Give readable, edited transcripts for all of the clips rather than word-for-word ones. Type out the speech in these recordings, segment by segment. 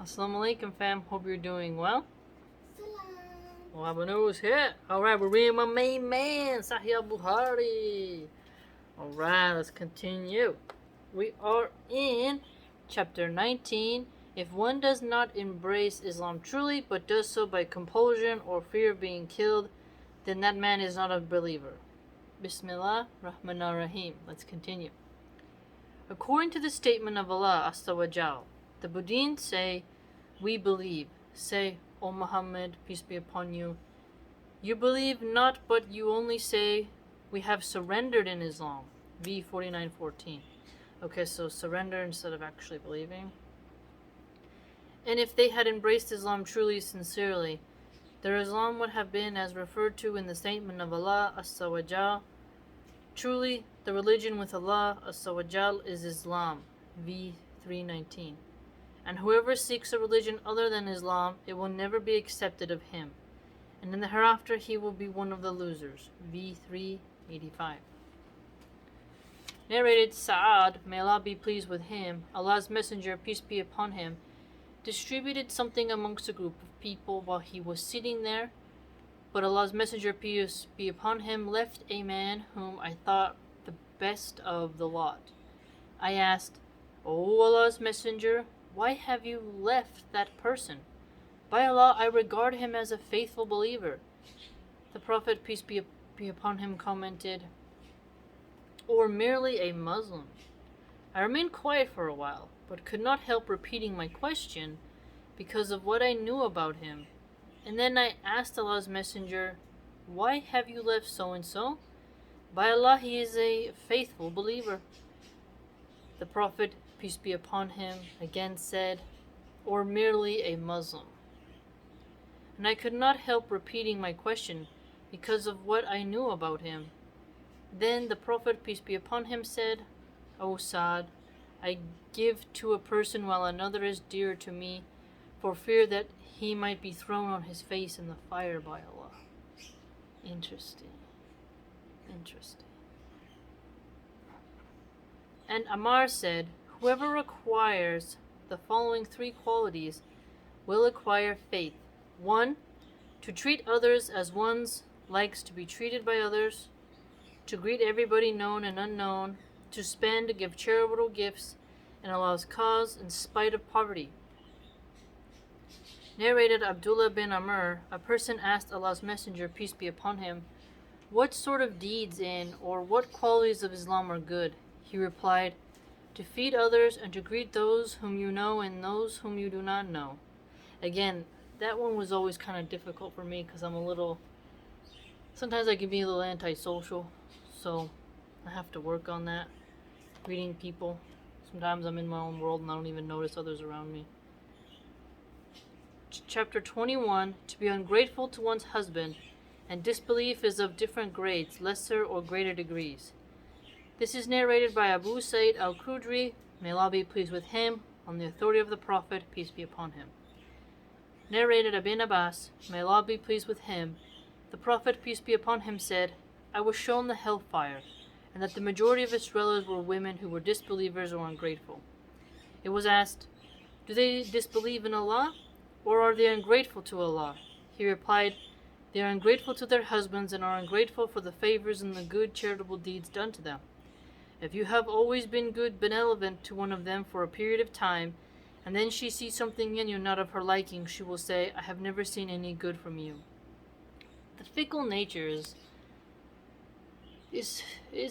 Assalamu alaikum fam, hope you're doing well. Salam. Well, our news hit. Alright, we're reading my main man, Sahih al Bukhari. Alright, let's continue. We are in chapter 19. If one does not embrace Islam truly, but does so by compulsion or fear of being killed, then that man is not a believer. Bismillah Rahman Rahim. Let's continue. According to the statement of Allah Azza wa Jal, the Buddhins say, "We believe." Say, "O Muhammad, peace be upon you, you believe not, but you only say, we have surrendered in Islam." V 49:14. Okay, so surrender instead of actually believing. And if they had embraced Islam truly, sincerely, their Islam would have been as referred to in the statement of Allah Azza wa Jal. Truly, the religion with Allah Azza wa Jal is Islam. V 3:19. And whoever seeks a religion other than Islam, it will never be accepted of him. And in the hereafter he will be one of the losers. V 3:85. Narrated Sa'ad, may Allah be pleased with him, Allah's Messenger, peace be upon him, distributed something amongst a group of people while he was sitting there. But Allah's Messenger, peace be upon him, left a man whom I thought the best of the lot. I asked, "O Allah's Messenger, why have you left that person? By Allah, I regard him as a faithful believer." The Prophet, peace be upon him, commented, "Or merely a Muslim." I remained quiet for a while, but could not help repeating my question because of what I knew about him. And then I asked Allah's Messenger, "Why have you left so-and-so?" "By Allah, he is a faithful believer." The Prophet, peace be upon him, again said, "Or merely a Muslim." And I could not help repeating my question because of what I knew about him. Then the Prophet, peace be upon him, said, "O Sa'd, I give to a person while another is dear to me, for fear that he might be thrown on his face in the fire by Allah." Interesting. And Ammar said, "Whoever acquires the following three qualities will acquire faith. 1. To treat others as one likes to be treated by others. To greet everybody known and unknown. To spend, to give charitable gifts in Allah's cause in spite of poverty." Narrated Abdullah bin Amr, a person asked Allah's Messenger, peace be upon him, "What sort of deeds or what qualities of Islam are good?" He replied, "To feed others and to greet those whom you know and those whom you do not know." Again, that one was always kind of difficult for me because sometimes I can be a little antisocial, so I have to work on that, greeting people. Sometimes I'm in my own world and I don't even notice others around me. Chapter 21, to be ungrateful to one's husband, and disbelief is of different grades, lesser or greater degrees. This is narrated by Abu Sa'id al-Khudri, may Allah be pleased with him, on the authority of the Prophet, peace be upon him. Narrated Ibn Abbas, may Allah be pleased with him, the Prophet, peace be upon him, said, "I was shown the hellfire, and that the majority of its dwellers were women who were disbelievers or ungrateful." It was asked, "Do they disbelieve in Allah, or are they ungrateful to Allah?" He replied, "They are ungrateful to their husbands and are ungrateful for the favors and the good charitable deeds done to them. If you have always been good, benevolent to one of them for a period of time, and then she sees something in you not of her liking, she will say, 'I have never seen any good from you.'" The fickle nature is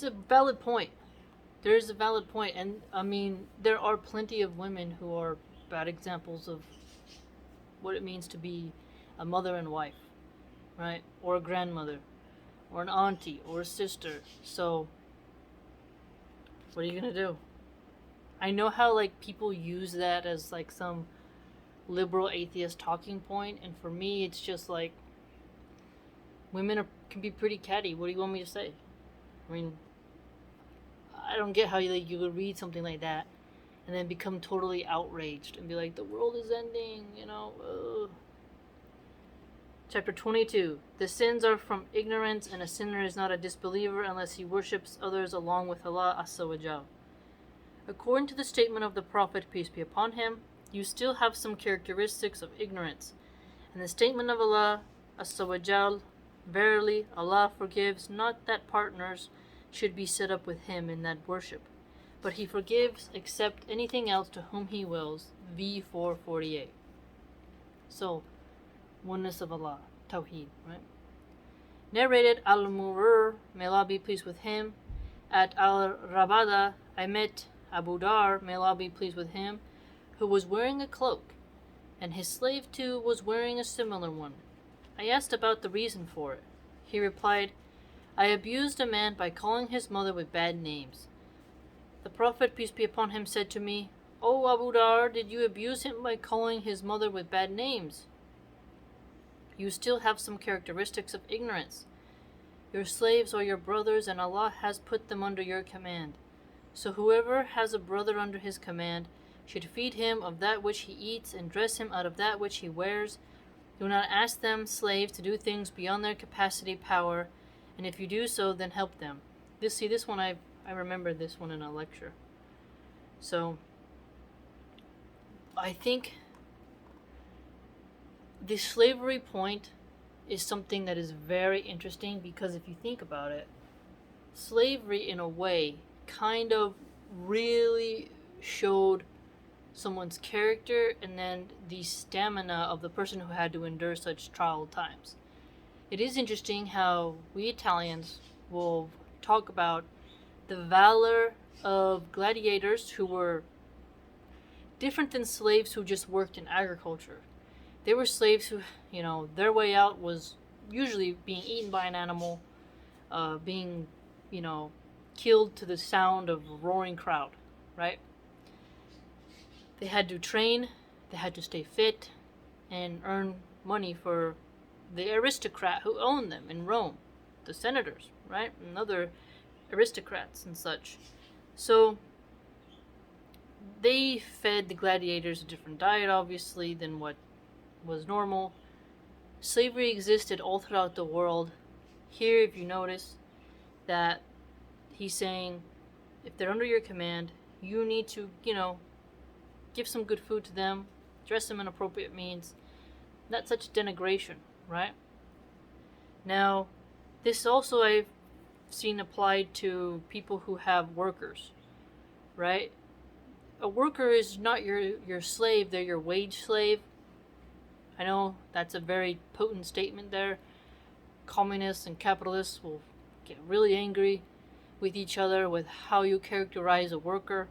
a valid point. There is a valid point, and I mean, there are plenty of women who are bad examples of what it means to be a mother and wife, right? Or a grandmother, or an auntie, or a sister. So, what are you gonna do? I know how people use that as some liberal atheist talking point, and for me, it's just women can be pretty catty. What do you want me to say? I mean, I don't get how you could read something like that and then become totally outraged and be like, the world is ending, Ugh. Chapter 22. The sins are from ignorance, and a sinner is not a disbeliever unless he worships others along with Allah Azza wa Jal. According to the statement of the Prophet, peace be upon him, you still have some characteristics of ignorance. And the statement of Allah, Azza wa Jal, verily Allah forgives not that partners should be set up with Him in that worship, but He forgives except anything else to whom He wills. V448. So, oneness of Allah, Tawheed, right? Narrated Al-Murr, may Allah be pleased with him, at Al-Rabada, I met Abu Dar, may Allah be pleased with him, who was wearing a cloak, and his slave too was wearing a similar one. I asked about the reason for it. He replied, I abused a man by calling his mother with bad names. The Prophet, peace be upon him, said to me, O Abu Dar, did you abuse him by calling his mother with bad names? You still have some characteristics of ignorance. Your slaves are your brothers, and Allah has put them under your command. So whoever has a brother under his command should feed him of that which he eats and dress him out of that which he wears. Do not ask them, slaves, to do things beyond their capacity, power, and if you do so, then help them. This one I remember this one in a lecture. So I think the slavery point is something that is very interesting, because if you think about it, slavery in a way kind of really showed someone's character and then the stamina of the person who had to endure such trial times. It is interesting how we Italians will talk about the valor of gladiators who were different than slaves who just worked in agriculture. They were slaves who, their way out was usually being eaten by an animal, being, killed to the sound of a roaring crowd, right? They had to train, they had to stay fit, and earn money for the aristocrat who owned them in Rome, the senators, right? And other aristocrats and such. So they fed the gladiators a different diet, obviously, than what was normal. Slavery existed all throughout the world. Here, if you notice, that he's saying, if they're under your command, you need to, give some good food to them, dress them in appropriate means. Not such denigration, right? Now, this also I've seen applied to people who have workers, right? A worker is not your slave, they're your wage slave. I know that's a very potent statement there. Communists and capitalists will get really angry with each other with how you characterize a worker.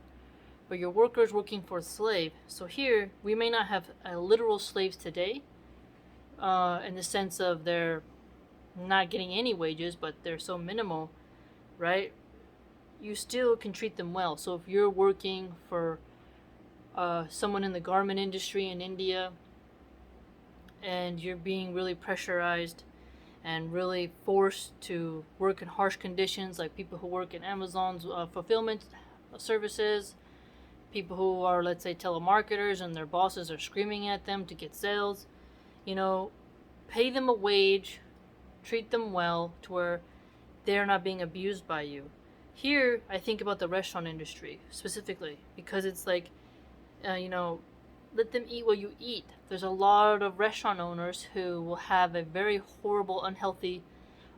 But your worker is working for a slave. So here, we may not have literal slaves today, in the sense of they're not getting any wages, but they're so minimal, right? You still can treat them well. So if you're working for someone in the garment industry in India, and you're being really pressurized and really forced to work in harsh conditions, like people who work in Amazon's fulfillment services, people who are, let's say, telemarketers, and their bosses are screaming at them to get sales, pay them a wage, treat them well to where they're not being abused by you. Here, I think about the restaurant industry specifically, because it's like, let them eat what you eat. There's a lot of restaurant owners who will have a very horrible, unhealthy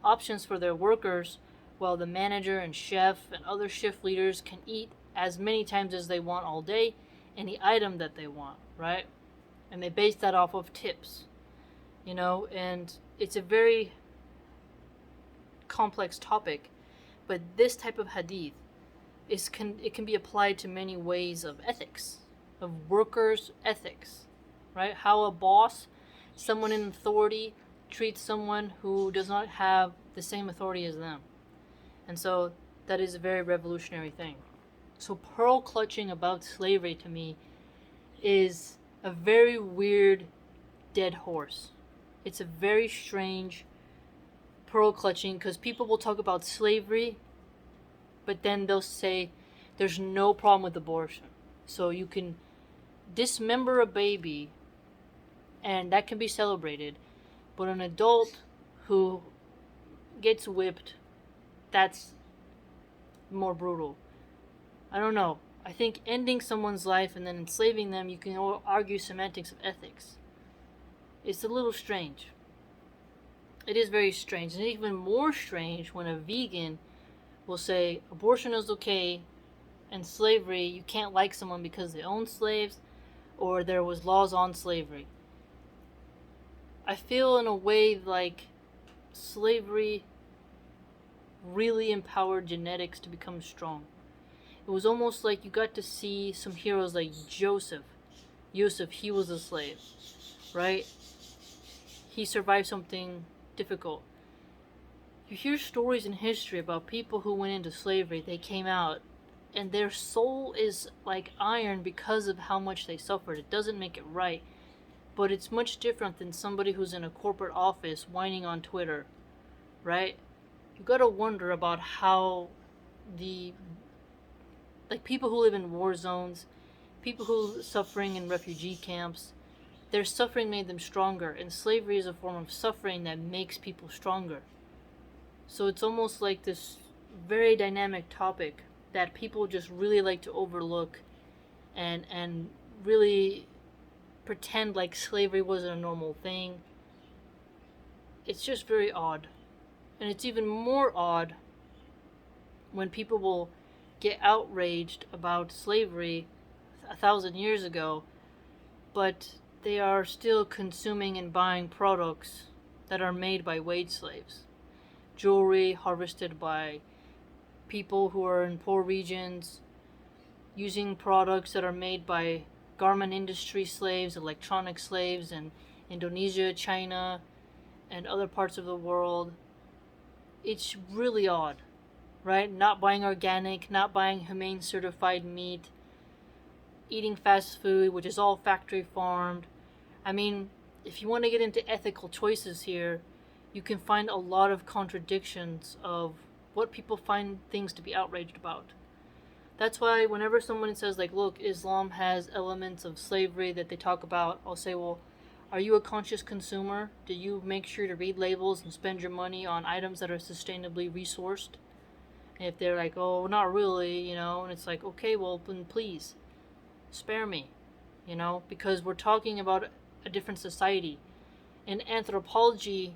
options for their workers, while the manager and chef and other shift leaders can eat as many times as they want all day, any item that they want, right? And they base that off of tips, and it's a very complex topic, but this type of hadith it can be applied to many ways of ethics, of workers' ethics, right? How a boss, someone in authority, treats someone who does not have the same authority as them. And so that is a very revolutionary thing. So pearl clutching about slavery to me is a very weird dead horse. It's a very strange pearl clutching, because people will talk about slavery, but then they'll say there's no problem with abortion. So you can dismember a baby and that can be celebrated, but an adult who gets whipped, that's more brutal. I don't know. I think ending someone's life and then enslaving them, you can argue semantics of ethics. It's a little strange. It is very strange. And even more strange when a vegan will say abortion is okay and slavery, you can't like someone because they own slaves or there was laws on slavery. I feel in a way like slavery really empowered genetics to become strong. It was almost like you got to see some heroes like Joseph. He was a slave, right? He survived something difficult. You hear stories in history about people who went into slavery, they came out, and their soul is like iron because of how much they suffered. It doesn't make it right, but it's much different than somebody who's in a corporate office whining on Twitter, right? You gotta wonder about how people who live in war zones, people who are suffering in refugee camps, their suffering made them stronger, and slavery is a form of suffering that makes people stronger. So it's almost like this very dynamic topic that people just really like to overlook and really pretend like slavery wasn't a normal thing. It's just very odd. And it's even more odd when people will get outraged about slavery 1,000 years ago, but they are still consuming and buying products that are made by wage slaves. Jewelry harvested by people who are in poor regions, using products that are made by garment industry slaves, electronic slaves in Indonesia, China, and other parts of the world. It's really odd, right? Not buying organic, not buying humane certified meat, eating fast food, which is all factory farmed. I mean, if you want to get into ethical choices here, you can find a lot of contradictions of what people find things to be outraged about. That's why whenever someone says, like, look, Islam has elements of slavery that they talk about, I'll say, well, are you a conscious consumer? Do you make sure to read labels and spend your money on items that are sustainably resourced? And if they're like, oh, not really, and it's like, okay, well, then please, spare me, because we're talking about a different society. In anthropology,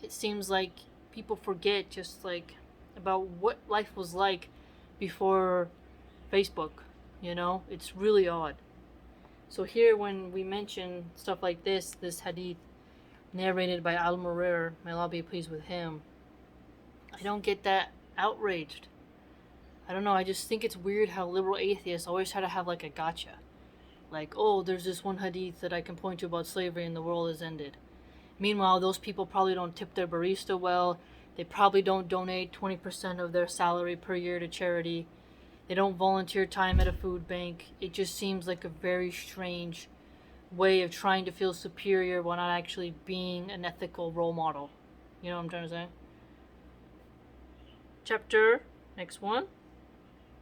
it seems like people forget just like about what life was like before Facebook, it's really odd. So here when we mention stuff like this hadith narrated by Al-Murir, may Allah be pleased with him, I don't get that outraged. I don't know, I just think it's weird how liberal atheists always try to have like a gotcha. Like, oh, there's this one hadith that I can point to about slavery and the world has ended. Meanwhile, those people probably don't tip their barista well. They probably don't donate 20% of their salary per year to charity. They don't volunteer time at a food bank. It just seems like a very strange way of trying to feel superior while not actually being an ethical role model. You know what I'm trying to say? Chapter, next one.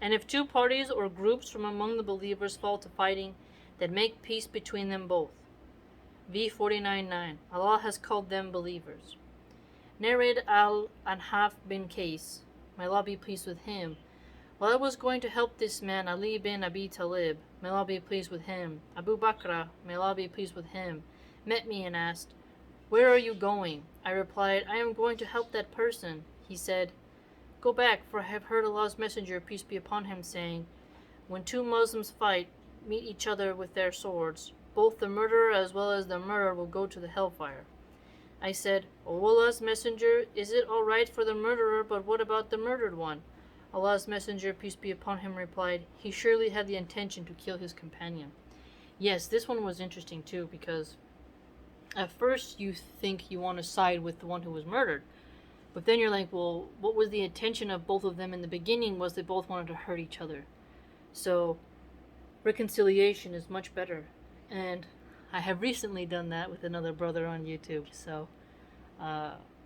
And if two parties or groups from among the believers fall to fighting, then make peace between them both. V49:9. Allah has called them believers. Narrated Al-Anhaf bin Qais, may Allah be pleased with him. While I was going to help this man, Ali bin Abi Talib, may Allah be pleased with him, Abu Bakr, may Allah be pleased with him, met me and asked, "Where are you going?" I replied, "I am going to help that person." He said, "Go back, for I have heard Allah's Messenger, peace be upon him, saying, when two Muslims fight, meet each other with their swords, both the murderer as well as the murderer will go to the hellfire." I said, "O Allah's Messenger, is it all right for the murderer, but what about the murdered one?" Allah's Messenger, peace be upon him, replied, "He surely had the intention to kill his companion." Yes, this one was interesting too, because at first you think you want to side with the one who was murdered, but then you're like, well, what was the intention of both of them in the beginning? Was they both wanted to hurt each other. So reconciliation is much better, and I have recently done that with another brother on YouTube. So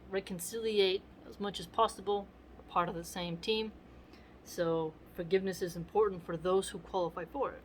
reconciliate as much as possible. We're part of the same team, so forgiveness is important for those who qualify for it.